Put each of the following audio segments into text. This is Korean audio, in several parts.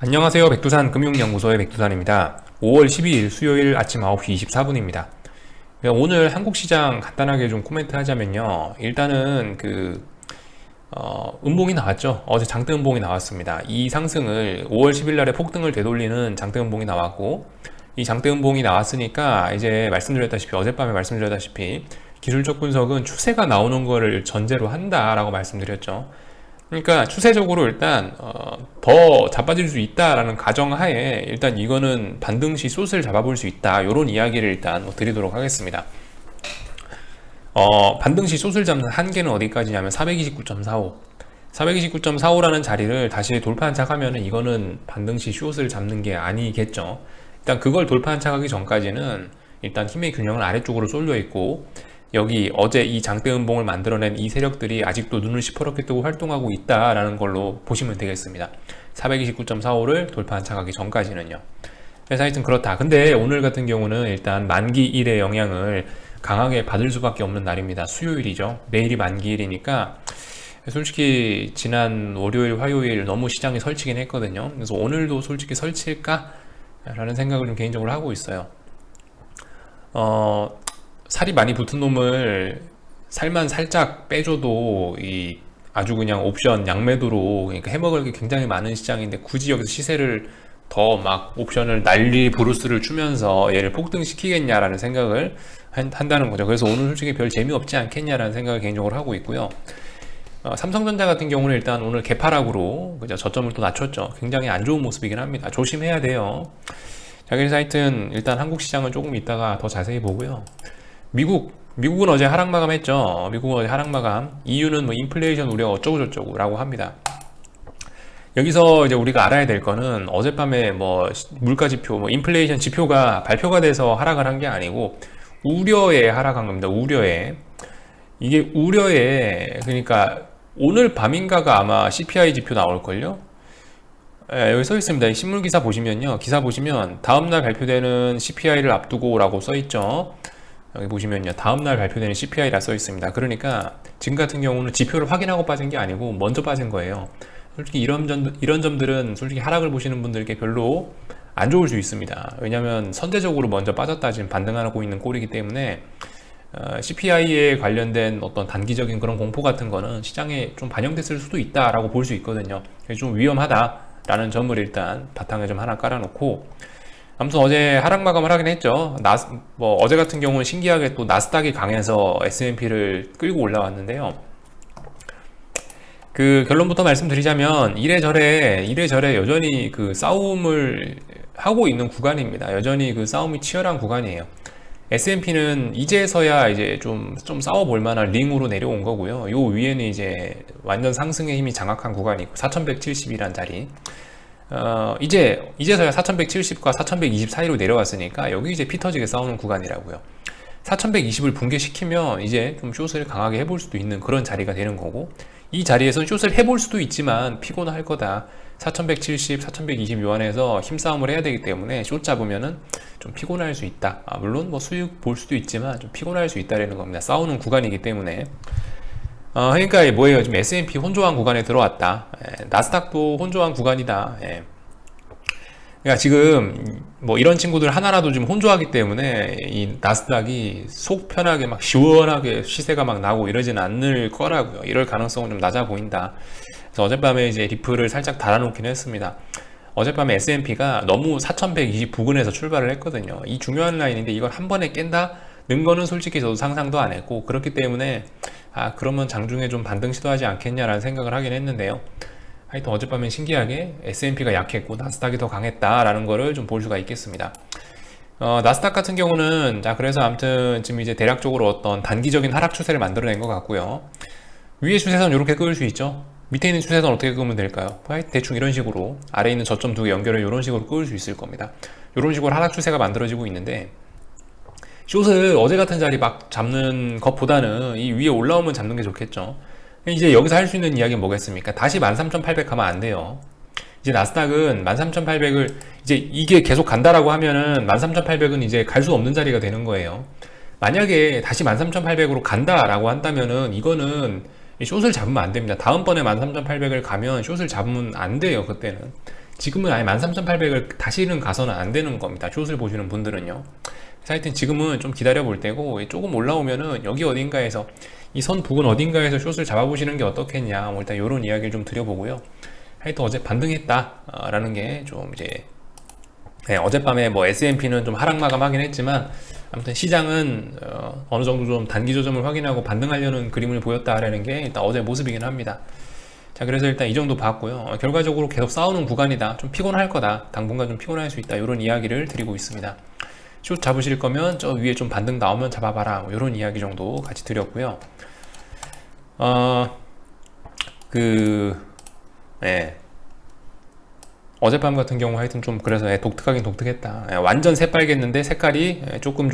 안녕하세요. 백두산 금융연구소의 백두산입니다. 5월 12일 수요일 아침 9시 24분입니다. 오늘 한국 시장 간단하게 좀 코멘트 하자면요. 일단은 음봉이 나왔죠. 어제 장대 음봉이 나왔습니다. 이 상승을 5월 10일 날에 폭등을 되돌리는 장대 음봉이 나왔고, 이 장대 음봉이 나왔으니까 이제 어젯밤에 말씀드렸다시피 기술적 분석은 추세가 나오는 거를 전제로 한다라고 말씀드렸죠. 그러니까 추세적으로 일단 더 자빠질 수 있다라는 가정하에 일단 이거는 반등시 숏을 잡아볼 수 있다, 이런 이야기를 일단 드리도록 하겠습니다. 반등시 숏을 잡는 한계는 어디까지냐면 429.45, 429.45라는 자리를 다시 돌파 안착하면은 이거는 반등시 숏을 잡는 게 아니겠죠. 일단 그걸 돌파 안착하기 전까지는 일단 힘의 균형은 아래쪽으로 쏠려 있고, 여기 어제 이 장대 음봉을 만들어낸 이 세력들이 아직도 눈을 시퍼렇게 뜨고 활동하고 있다라는 걸로 보시면 되겠습니다. 429.45를 돌파 안착하기 전까지는요. 그래서 하여튼 그렇다. 근데 오늘 같은 경우는 일단 만기일의 영향을 강하게 받을 수밖에 없는 날입니다. 수요일이죠. 내일이 만기일이니까 솔직히 지난 월요일, 화요일 너무 시장이 설치긴 했거든요. 그래서 오늘도 솔직히 설칠까? 라는 생각을 좀 개인적으로 하고 있어요. 살이 많이 붙은 놈을 살만 살짝 빼줘도 이 아주 그냥 옵션 양매도로, 그러니까 해먹을 게 굉장히 많은 시장인데 굳이 여기서 시세를 더 막 옵션을 난리 브루스를 추면서 얘를 폭등시키겠냐라는 생각을 한다는 거죠. 그래서 오늘 솔직히 별 재미없지 않겠냐라는 생각을 개인적으로 하고 있고요. 삼성전자 같은 경우는 일단 오늘 개파락으로 그죠, 저점을 또 낮췄죠. 굉장히 안 좋은 모습이긴 합니다. 조심해야 돼요. 자, 그래서 하여튼 일단 한국 시장은 조금 이따가 더 자세히 보고요. 미국은 어제 하락 마감했죠. 미국은 어제 하락 마감. 이유는 뭐 인플레이션 우려 어쩌고저쩌고 라고 합니다. 여기서 이제 우리가 알아야 될 거는 어젯밤에 뭐 물가 지표, 뭐 인플레이션 지표가 발표가 돼서 하락을 한 게 아니고 우려에 하락한 겁니다. 우려에. 이게 우려에, 그러니까 오늘 밤인가가 아마 CPI 지표 나올걸요? 예, 여기 써 있습니다. 신문 기사 보시면요. 기사 보시면 다음날 발표되는 CPI를 앞두고 라고 써 있죠. 여기 보시면요, 다음날 발표되는 CPI라 써 있습니다. 그러니까 지금 같은 경우는 지표를 확인하고 빠진 게 아니고 먼저 빠진 거예요. 솔직히 이런 점들은 솔직히 하락을 보시는 분들께 별로 안 좋을 수 있습니다. 왜냐하면 선제적으로 먼저 빠졌다 지금 반등하고 있는 꼴이기 때문에 CPI에 관련된 어떤 단기적인 그런 공포 같은 거는 시장에 좀 반영됐을 수도 있다라고 볼 수 있거든요. 좀 위험하다라는 점을 일단 바탕에 좀 하나 깔아놓고, 아무튼 어제 하락 마감을 하긴 했죠. 어제 같은 경우는 신기하게 또 나스닥이 강해서 S&P를 끌고 올라왔는데요. 그 결론부터 말씀드리자면 이래저래 여전히 그 싸움을 하고 있는 구간입니다. 여전히 그 싸움이 치열한 구간이에요. S&P는 이제서야 이제 좀 싸워볼 만한 링으로 내려온 거고요. 요 위에는 이제 완전 상승의 힘이 장악한 구간이고 4170이란 자리. 이제서야 4170과 4120 사이로 내려왔으니까 여기 이제 피 터지게 싸우는 구간이라고요. 4120을 붕괴시키면 이제 좀 숏을 강하게 해볼 수도 있는 그런 자리가 되는 거고, 이 자리에서는 숏을 해볼 수도 있지만 피곤할 거다. 4170, 4120 요 안에서 힘싸움을 해야 되기 때문에 숏 잡으면은 좀 피곤할 수 있다. 물론 뭐 수익 볼 수도 있지만 좀 피곤할 수 있다라는 겁니다. 싸우는 구간이기 때문에. 그러니까 뭐예요? 지금 S&P 혼조한 구간에 들어왔다. 나스닥도 혼조한 구간이다. 그러니까 지금 뭐 이런 친구들 하나라도 좀 혼조하기 때문에 이 나스닥이 속 편하게 막 시원하게 시세가 막 나고 이러진 않을 거라고요. 이럴 가능성은 좀 낮아 보인다. 그래서 어젯밤에 이제 리플을 살짝 달아놓긴 했습니다. 어젯밤에 S&P가 너무 4120 부근에서 출발을 했거든요. 이 중요한 라인인데 이걸 한 번에 깬다는 거는 솔직히 저도 상상도 안 했고, 그렇기 때문에 그러면 장중에 좀 반등 시도하지 않겠냐라는 생각을 하긴 했는데요. 하여튼 어젯밤엔 신기하게 S&P가 약했고 나스닥이 더 강했다라는 거를 좀 볼 수가 있겠습니다. 나스닥 같은 경우는 그래서 아무튼 지금 이제 대략적으로 어떤 단기적인 하락 추세를 만들어낸 것 같고요. 위에 추세선 이렇게 끄을 수 있죠. 밑에 있는 추세선 어떻게 끄면 될까요? 대충 이런 식으로 아래에 있는 저점 두 개 연결을 이런 식으로 끄을 수 있을 겁니다. 이런 식으로 하락 추세가 만들어지고 있는데, 숏을 어제 같은 자리 막 잡는 것보다는 이 위에 올라오면 잡는 게 좋겠죠. 이제 여기서 할 수 있는 이야기는 뭐겠습니까? 다시 13,800 가면 안 돼요. 이제 나스닥은 13,800을 이제 이게 계속 간다라고 하면은 13,800은 이제 갈 수 없는 자리가 되는 거예요. 만약에 다시 13,800으로 간다라고 한다면은 이거는 숏을 잡으면 안 됩니다. 다음번에 13,800을 가면 숏을 잡으면 안 돼요. 그때는 지금은 아예 13,800을 다시는 가서는 안 되는 겁니다. 숏을 보시는 분들은요. 그래서 하여튼 지금은 좀 기다려 볼 때고, 조금 올라오면은 여기 어딘가에서 이 선 부근 어딘가에서 숏을 잡아보시는 게 어떻겠냐, 뭐 일단 이런 이야기를 좀 드려보고요. 하여튼 어제 반등했다 라는 게 좀 이제, 네, 어젯밤에 뭐 S&P는 좀 하락 마감하긴 했지만 아무튼 시장은 어느 정도 좀 단기 조정을 확인하고 반등하려는 그림을 보였다라는 게 일단 어제 모습이긴 합니다. 자, 그래서 일단 이 정도 봤고요. 결과적으로 계속 싸우는 구간이다, 좀 피곤할 거다, 당분간 좀 피곤할 수 있다, 이런 이야기를 드리고 있습니다. 숏 잡으실 거면 저 위에 좀 반등 나오면 잡아봐라, 뭐 이런 이야기 정도 같이 드렸고요. 네. 어젯밤 같은 경우 하여튼 좀 그래서 독특하긴 독특했다. 완전 새빨갰는데 색깔이 조금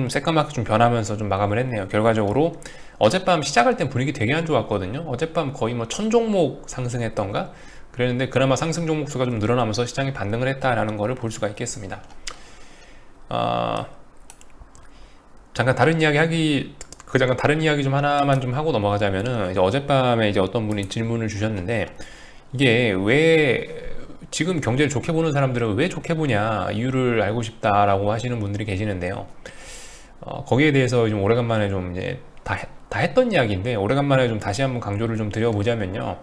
새까맣게 좀 변하면서 좀 마감을 했네요. 결과적으로 어젯밤 시작할 땐 분위기 되게 안 좋았거든요. 어젯밤 거의 뭐 1000종목 상승했던가 그랬는데 그나마 상승 종목 수가 좀 늘어나면서 시장이 반등을 했다라는 거를 볼 수가 있겠습니다. 잠깐 다른 이야기 좀 하나만 좀 하고 넘어가자면은, 이제 어젯밤에 이제 어떤 분이 질문을 주셨는데, 이게 왜 지금 경제를 좋게 보는 사람들은 왜 좋게 보냐 이유를 알고 싶다라고 하시는 분들이 계시는데요. 거기에 대해서 좀 오래간만에 좀 이제 다 했던 이야기인데, 오래간만에 좀 다시 한번 강조를 좀 드려보자면요.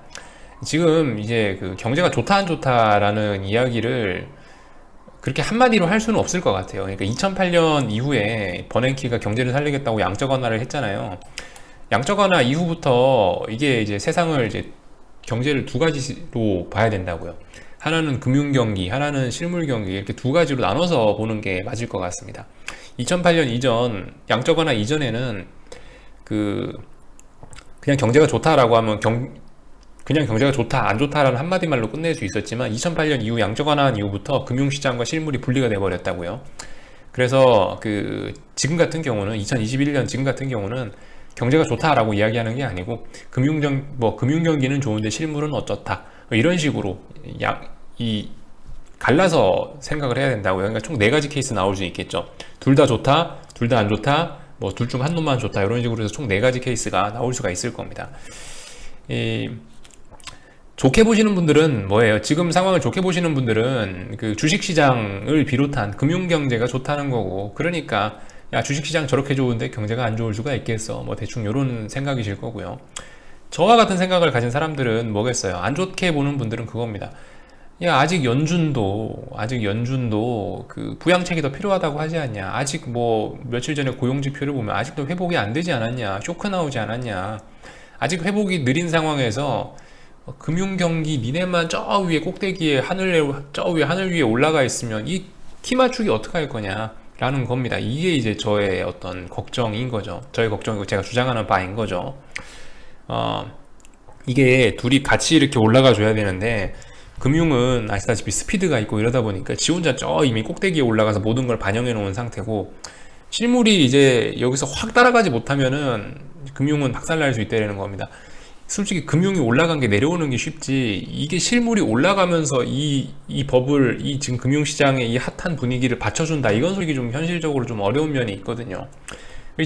지금 이제 그 경제가 좋다 안 좋다라는 이야기를 그렇게 한마디로 할 수는 없을 것 같아요. 그러니까 2008년 이후에 버냉키가 경제를 살리겠다고 양적 완화를 했잖아요. 양적 완화 이후부터 이게 이제 세상을 이제 경제를 두 가지로 봐야 된다고요. 하나는 금융 경기, 하나는 실물 경기, 이렇게 두 가지로 나눠서 보는 게 맞을 것 같습니다. 2008년 이전, 양적 완화 이전에는 그냥 경제가 좋다라고 하면 그냥 경제가 좋다, 안 좋다라는 한마디 말로 끝낼 수 있었지만 2008년 이후 양적 완화한 이후부터 금융시장과 실물이 분리가 돼 버렸다고요. 그래서 지금 같은 경우는 2021년 지금 같은 경우는 경제가 좋다라고 이야기하는 게 아니고 금융 경기는 좋은데 실물은 어떻다, 이런 식으로 갈라서 생각을 해야 된다고요. 그러니까 총 4가지 케이스 나올 수 있겠죠. 둘 다 좋다, 둘 다 안 좋다, 뭐 둘 중 한 놈만 좋다, 이런 식으로 해서 총 4가지 케이스가 나올 수가 있을 겁니다. 좋게 보시는 분들은 뭐예요? 지금 상황을 좋게 보시는 분들은 그 주식시장을 비롯한 금융경제가 좋다는 거고, 그러니까 야, 주식시장 저렇게 좋은데 경제가 안 좋을 수가 있겠어, 뭐 대충 이런 생각이실 거고요. 저와 같은 생각을 가진 사람들은 뭐겠어요? 안 좋게 보는 분들은 그겁니다. 야, 아직 연준도 그 부양책이 더 필요하다고 하지 않냐? 아직 뭐 며칠 전에 고용지표를 보면 아직도 회복이 안 되지 않았냐? 쇼크 나오지 않았냐? 아직 회복이 느린 상황에서 금융경기 니네만 저 위에 꼭대기에 저 위에 하늘 위에 올라가 있으면 이 키 맞추기 어떻게 할 거냐 라는 겁니다. 이게 이제 저의 어떤 걱정인 거죠. 저의 걱정이고 제가 주장하는 바인 거죠. 이게 둘이 같이 이렇게 올라가 줘야 되는데, 금융은 아시다시피 스피드가 있고 이러다 보니까 지 혼자 저 이미 꼭대기에 올라가서 모든 걸 반영해 놓은 상태고, 실물이 이제 여기서 확 따라가지 못하면은 금융은 박살날 수 있다는 겁니다. 솔직히 금융이 올라간 게 내려오는 게 쉽지, 이게 실물이 올라가면서 이 지금 금융시장의 이 핫한 분위기를 받쳐준다, 이건 솔직히 좀 현실적으로 좀 어려운 면이 있거든요.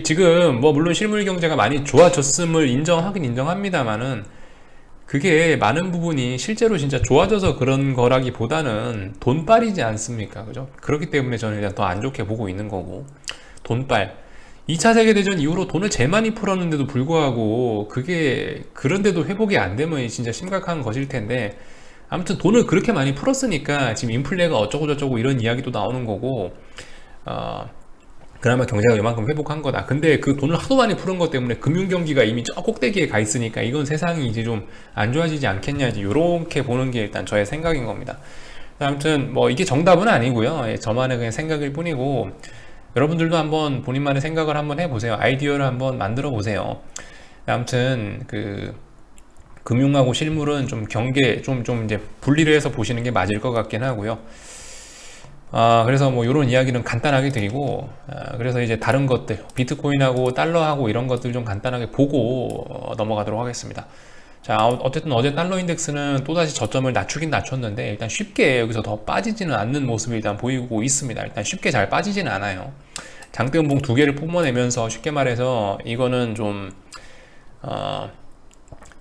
지금 뭐 물론 실물 경제가 많이 좋아졌음을 인정하긴 인정합니다만은, 그게 많은 부분이 실제로 진짜 좋아져서 그런 거라기보다는 돈빨이지 않습니까? 그죠? 그렇기 때문에 저는 일단 더 안 좋게 보고 있는 거고, 돈빨. 2차 세계대전 이후로 돈을 제일 많이 풀었는데도 불구하고 그게 그런데도 회복이 안 되면 진짜 심각한 것일 텐데, 아무튼 돈을 그렇게 많이 풀었으니까 지금 인플레가 어쩌고 저쩌고 이런 이야기도 나오는 거고, 그나마 경제가 이만큼 회복한 거다. 근데 그 돈을 하도 많이 푸른 것 때문에 금융경기가 이미 저 꼭대기에 가 있으니까 이건 세상이 이제 좀 안 좋아지지 않겠냐, 이렇게 보는 게 일단 저의 생각인 겁니다. 아무튼 뭐 이게 정답은 아니고요. 저만의 그냥 생각일 뿐이고, 여러분들도 한번 본인만의 생각을 한번 해보세요. 아이디어를 한번 만들어 보세요. 아무튼 금융하고 실물은 좀 이제 분리를 해서 보시는 게 맞을 것 같긴 하고요. 그래서 뭐 이런 이야기는 간단하게 드리고, 그래서 이제 다른 것들, 비트코인하고 달러하고 이런 것들 좀 간단하게 보고 넘어가도록 하겠습니다. 자, 어쨌든 어제 달러 인덱스는 또다시 저점을 낮추긴 낮췄는데, 일단 쉽게 여기서 더 빠지지는 않는 모습이 일단 보이고 있습니다. 일단 쉽게 잘 빠지지는 않아요. 장대음봉 2개를 뿜어내면서, 쉽게 말해서 이거는 좀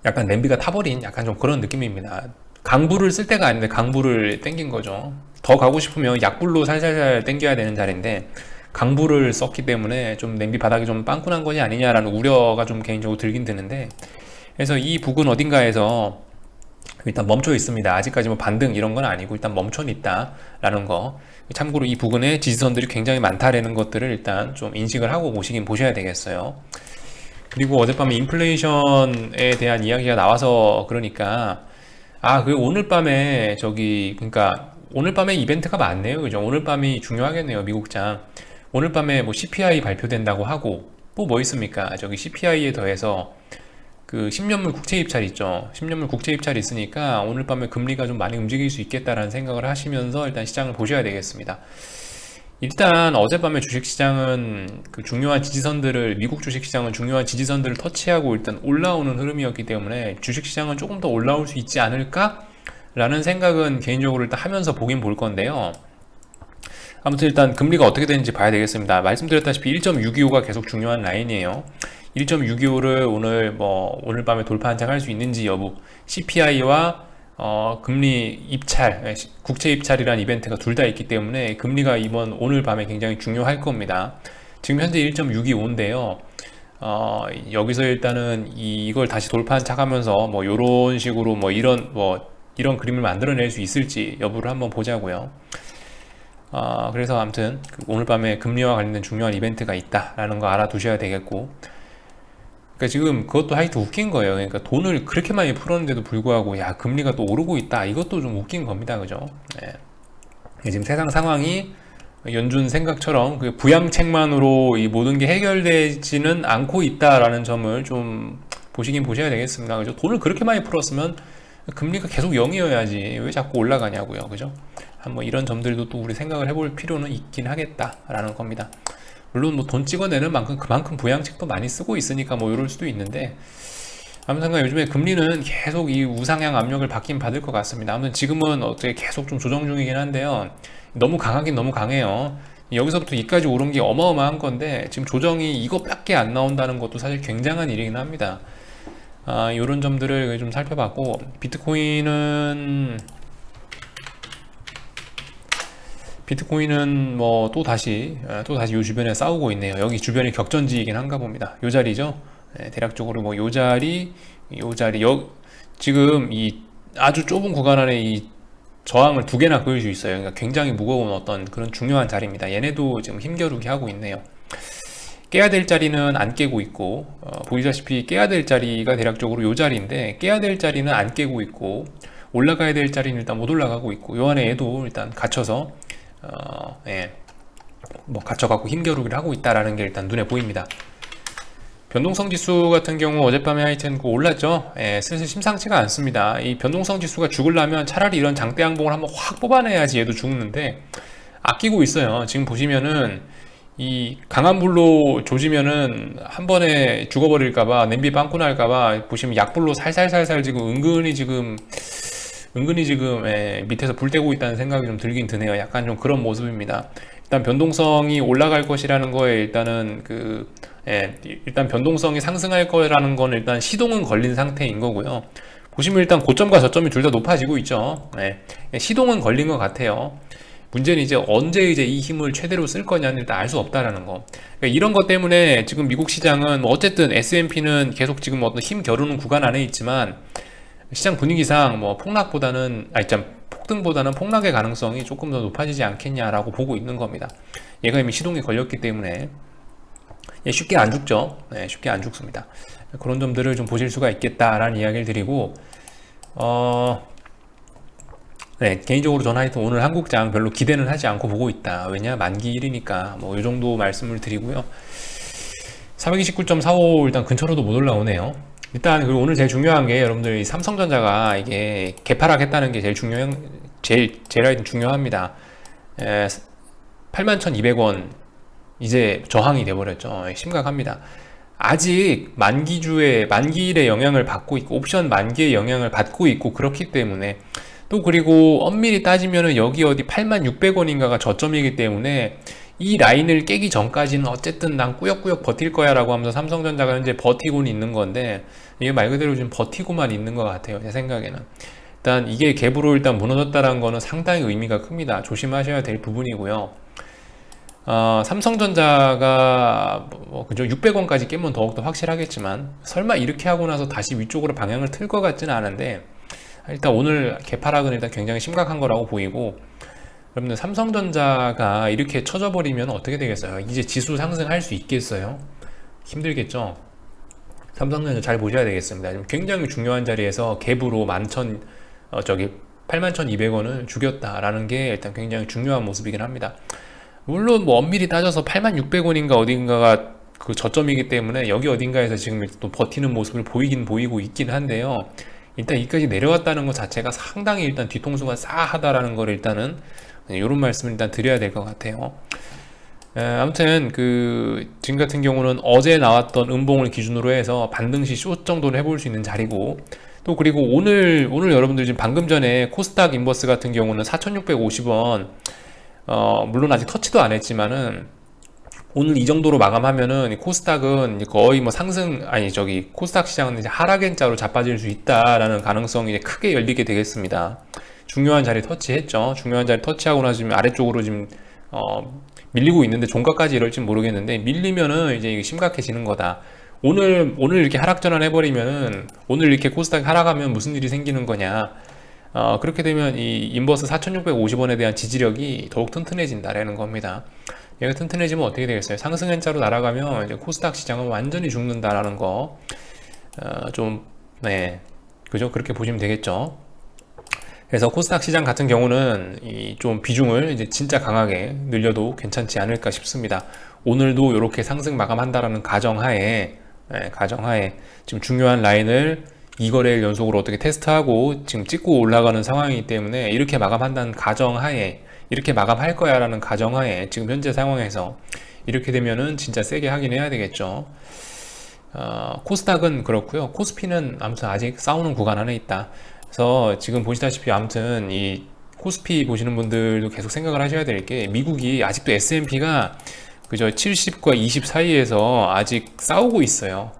약간 냄비가 타버린 약간 좀 그런 느낌입니다. 강불을 쓸 때가 아닌데 강불을 땡긴 거죠. 더 가고 싶으면 약불로 살살살 땡겨야 되는 자리인데 강불을 썼기 때문에 좀 냄비 바닥이 좀 빵꾸난 것이 아니냐라는 우려가 좀 개인적으로 들긴 드는데, 그래서 이 부근 어딘가에서 일단 멈춰 있습니다. 아직까지 뭐 반등 이런 건 아니고 일단 멈춰 있다라는 거. 참고로 이 부근에 지지선들이 굉장히 많다라는 것들을 일단 좀 인식을 하고 보셔야 되겠어요. 그리고 어젯밤에 인플레이션에 대한 이야기가 나와서 그러니까 그 오늘 밤에 그러니까 오늘 밤에 이벤트가 많네요. 그죠? 오늘 밤이 중요하겠네요. 미국장. 오늘 밤에 뭐 CPI 발표된다고 하고 뭐 있습니까? 저기 CPI에 더해서 그 10년물 국채 입찰 있죠. 10년물 국채 입찰이 있으니까 오늘 밤에 금리가 좀 많이 움직일 수 있겠다라는 생각을 하시면서 일단 시장을 보셔야 되겠습니다. 일단 어젯밤에 주식시장은 그 중요한 지지선들을, 미국 주식시장은 중요한 지지선들을 터치하고 일단 올라오는 흐름이었기 때문에 주식시장은 조금 더 올라올 수 있지 않을까? 라는 생각은 개인적으로 일단 하면서 보긴 볼 건데요. 아무튼 일단 금리가 어떻게 되는지 봐야 되겠습니다. 말씀드렸다시피 1.625가 계속 중요한 라인이에요. 1.625를 오늘 밤에 돌파 한 장 할 수 있는지 여부, CPI와 금리 입찰, 국채 입찰이라는 이벤트가 둘 다 있기 때문에 금리가 오늘 밤에 굉장히 중요할 겁니다. 지금 현재 1.625인데요. 여기서 일단은 이걸 다시 돌파 차가면서 요런 식으로 이런 그림을 만들어낼 수 있을지 여부를 한번 보자고요. 그래서 아무튼 오늘 밤에 금리와 관련된 중요한 이벤트가 있다라는 거 알아두셔야 되겠고, 그러니까 지금 그것도 하여튼 웃긴 거예요. 그러니까 돈을 그렇게 많이 풀었는데도 불구하고 금리가 또 오르고 있다. 이것도 좀 웃긴 겁니다. 그죠? 네. 지금 세상 상황이 연준 생각처럼 그 부양책만으로 이 모든 게 해결되지는 않고 있다라는 점을 좀 보셔야 되겠습니다. 그죠? 돈을 그렇게 많이 풀었으면 금리가 계속 0이어야지 왜 자꾸 올라가냐고요. 그죠? 한번 이런 점들도 또 우리 생각을 해볼 필요는 있긴 하겠다라는 겁니다. 물론 돈 찍어내는 만큼 그만큼 부양책도 많이 쓰고 있으니까 이럴 수도 있는데, 아무튼 요즘에 금리는 계속 이 우상향 압력을 받긴 받을 것 같습니다. 아무튼 지금은 어떻게 계속 좀 조정 중이긴 한데요. 너무 강하긴 너무 강해요. 여기서부터 이까지 오른 게 어마어마한 건데 지금 조정이 이것밖에 안 나온다는 것도 사실 굉장한 일이긴 합니다. 이런 점들을 좀 살펴봤고, 비트코인은 또 다시 요 주변에 싸우고 있네요. 여기 주변이 격전지이긴 한가 봅니다. 요 자리죠. 대략적으로 요 자리, 지금 이 아주 좁은 구간 안에 이 저항을 두 개나 그을 수 있어요. 그러니까 굉장히 무거운 어떤 그런 중요한 자리입니다. 얘네도 지금 힘겨루기 하고 있네요. 깨야 될 자리는 안 깨고 있고, 보이다시피 깨야 될 자리가 대략적으로 요 자리인데 깨야 될 자리는 안 깨고 있고, 올라가야 될 자리는 일단 못 올라가고 있고, 요 안에 얘도 일단 갇혀서 갇혀갖고 힘겨루기를 하고 있다라는 게 일단 눈에 보입니다. 변동성 지수 같은 경우 어젯밤에 하여튼 올랐죠. 슬슬 심상치가 않습니다. 이 변동성 지수가 죽으려면 차라리 이런 장대 양봉을 한번 확 뽑아내야지 얘도 죽는데 아끼고 있어요. 지금 보시면은 이 강한 불로 조지면은 한 번에 죽어버릴까봐, 냄비 빵꾸 날까봐 보시면 약불로 살살살살 지금 은근히 지금 밑에서 불 떼고 있다는 생각이 좀 들긴 드네요. 약간 좀 그런 모습입니다. 일단 변동성이 올라갈 것이라는 거에 일단은 일단 변동성이 상승할 거라는 건 일단 시동은 걸린 상태인 거고요. 보시면 일단 고점과 저점이 둘 다 높아지고 있죠. 시동은 걸린 것 같아요. 문제는 이제 언제 이 힘을 최대로 쓸 거냐는 일단 알 수 없다라는 거. 그러니까 이런 것 때문에 지금 미국 시장은 어쨌든 S&P는 계속 지금 어떤 힘 겨루는 구간 안에 있지만 시장 분위기상 폭등보다는 폭락의 가능성이 조금 더 높아지지 않겠냐라고 보고 있는 겁니다. 얘가 이미 시동이 걸렸기 때문에 쉽게 안 죽죠. 쉽게 안 죽습니다. 그런 점들을 좀 보실 수가 있겠다라는 이야기를 드리고, 개인적으로 저는 하여튼 오늘 한국장 별로 기대는 하지 않고 보고 있다. 왜냐, 만기일이니까 이 정도 말씀을 드리고요. 429.45 일단 근처로도 못 올라오네요. 일단 그리고 오늘 제일 중요한 게 여러분들 이 삼성전자가 이게 개파락했다는 게 제일 중요합니다. 81,200원 이제 저항이 돼버렸죠. 심각합니다. 아직 만기일의 영향을 받고 있고 옵션 만기의 영향을 받고 있고 그렇기 때문에, 또 그리고 엄밀히 따지면은 여기 어디 86,600원인가가 저점이기 때문에 이 라인을 깨기 전까지는 어쨌든 난 꾸역꾸역 버틸 거야 라고 하면서 삼성전자가 현재 버티고는 있는 건데, 이게 말 그대로 좀 버티고만 있는 것 같아요. 제 생각에는. 일단 이게 갭으로 일단 무너졌다는 거는 상당히 의미가 큽니다. 조심하셔야 될 부분이고요. 삼성전자가 그죠? 600원까지 깨면 더욱더 확실하겠지만 설마 이렇게 하고 나서 다시 위쪽으로 방향을 틀 것 같지는 않은데, 일단 오늘 개파락은 일단 굉장히 심각한 거라고 보이고, 여러분들 삼성전자가 이렇게 쳐져 버리면 어떻게 되겠어요? 이제 지수 상승할 수 있겠어요? 힘들겠죠? 삼성전자 잘 보셔야 되겠습니다. 지금 굉장히 중요한 자리에서 갭으로 81,200원을 죽였다라는 게 일단 굉장히 중요한 모습이긴 합니다. 물론 뭐 엄밀히 따져서 8600원인가 어딘가가 그 저점이기 때문에 여기 어딘가에서 지금 또 버티는 모습을 보이고 있긴 한데요. 일단 여기까지 내려왔다는 것 자체가 상당히 일단 뒤통수가 싸하다라는 걸 일단은 이런 말씀을 일단 드려야 될 것 같아요. 아무튼 지금 같은 경우는 어제 나왔던 음봉을 기준으로 해서 반등시 숏 정도를 해볼 수 있는 자리고, 또 그리고 오늘 여러분들 지금 방금 전에 코스닥 인버스 같은 경우는 4,650원, 물론 아직 터치도 안 했지만은 오늘 이 정도로 마감하면은 코스닥은 거의 뭐 코스닥 시장은 이제 하락 N자로 자빠질 수 있다라는 가능성이 이제 크게 열리게 되겠습니다. 중요한 자리 터치했죠. 중요한 자리 터치하고 나서 지금 아래쪽으로 지금 밀리고 있는데 종가까지 이럴지 모르겠는데, 밀리면은 이제 이게 심각해지는 거다. 오늘 이렇게 하락 전환 해버리면은, 오늘 이렇게 코스닥이 하락하면 무슨 일이 생기는 거냐. 그렇게 되면 이 인버스 4,650원에 대한 지지력이 더욱 튼튼해진다라는 겁니다. 얘가 튼튼해지면 어떻게 되겠어요? 상승 N자로 날아가면 이제 코스닥 시장은 완전히 죽는다라는 거, 그죠? 그렇게 보시면 되겠죠. 그래서 코스닥 시장 같은 경우는 좀 비중을 이제 진짜 강하게 늘려도 괜찮지 않을까 싶습니다. 오늘도 이렇게 상승 마감한다라는 가정하에 지금 중요한 라인을 2거래일 연속으로 어떻게 테스트하고 지금 찍고 올라가는 상황이기 때문에, 이렇게 마감한다는 가정하에, 이렇게 마감할 거야 라는 가정하에 지금 현재 상황에서 이렇게 되면은 진짜 세게 하긴 해야 되겠죠. 코스닥은 그렇고요. 코스피는 아무튼 아직 싸우는 구간 안에 있다. 그래서 지금 보시다시피 아무튼 이 코스피 보시는 분들도 계속 생각을 하셔야 될 게, 미국이 아직도 S&P가 그저 70과 20 사이에서 아직 싸우고 있어요.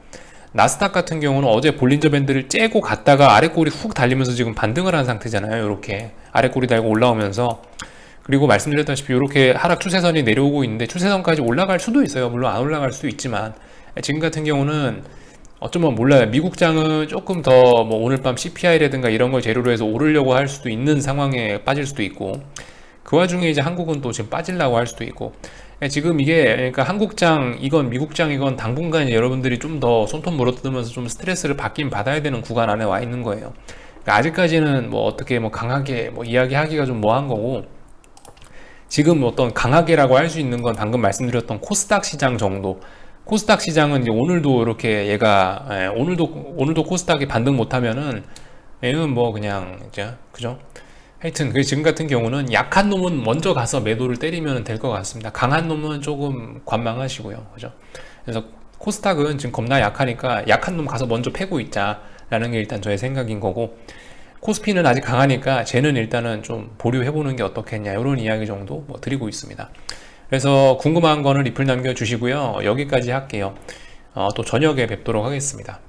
나스닥 같은 경우는 어제 볼린저 밴드를 째고 갔다가 아래꼬리 훅 달리면서 지금 반등을 한 상태잖아요. 이렇게 아래꼬리 달고 올라오면서, 그리고 말씀드렸다시피 이렇게 하락 추세선이 내려오고 있는데 추세선까지 올라갈 수도 있어요. 물론 안 올라갈 수도 있지만, 지금 같은 경우는 어쩌면 몰라요. 미국장은 조금 더 뭐 오늘 밤 CPI라든가 이런 걸 재료로 해서 오르려고 할 수도 있는 상황에 빠질 수도 있고, 그 와중에 이제 한국은 또 지금 빠지려고 할 수도 있고, 지금 이게 그러니까 한국장이건 미국장이건 당분간 여러분들이 좀 더 손톱 물어뜯으면서 좀 스트레스를 받긴 받아야 되는 구간 안에 와 있는 거예요. 그러니까 아직까지는 뭐 어떻게 뭐 강하게 뭐 이야기하기가 좀 뭐한 거고, 지금 어떤 강하게라고 할 수 있는 건 방금 말씀드렸던 코스닥 시장 정도. 코스닥 시장은 이제 오늘도 이렇게 얘가 오늘도 코스닥이 반등 못하면은 얘는 뭐 그냥 이제 그죠? 하여튼 지금 같은 경우는 약한 놈은 먼저 가서 매도를 때리면 될 것 같습니다. 강한 놈은 조금 관망하시고요, 그죠? 그래서 코스닥은 지금 겁나 약하니까 약한 놈 가서 먼저 패고 있자라는 게 일단 저의 생각인 거고, 코스피는 아직 강하니까 쟤는 일단은 좀 보류해보는 게 어떻겠냐, 이런 이야기 정도 뭐 드리고 있습니다. 그래서 궁금한 거는 리플 남겨주시고요. 여기까지 할게요. 또 저녁에 뵙도록 하겠습니다.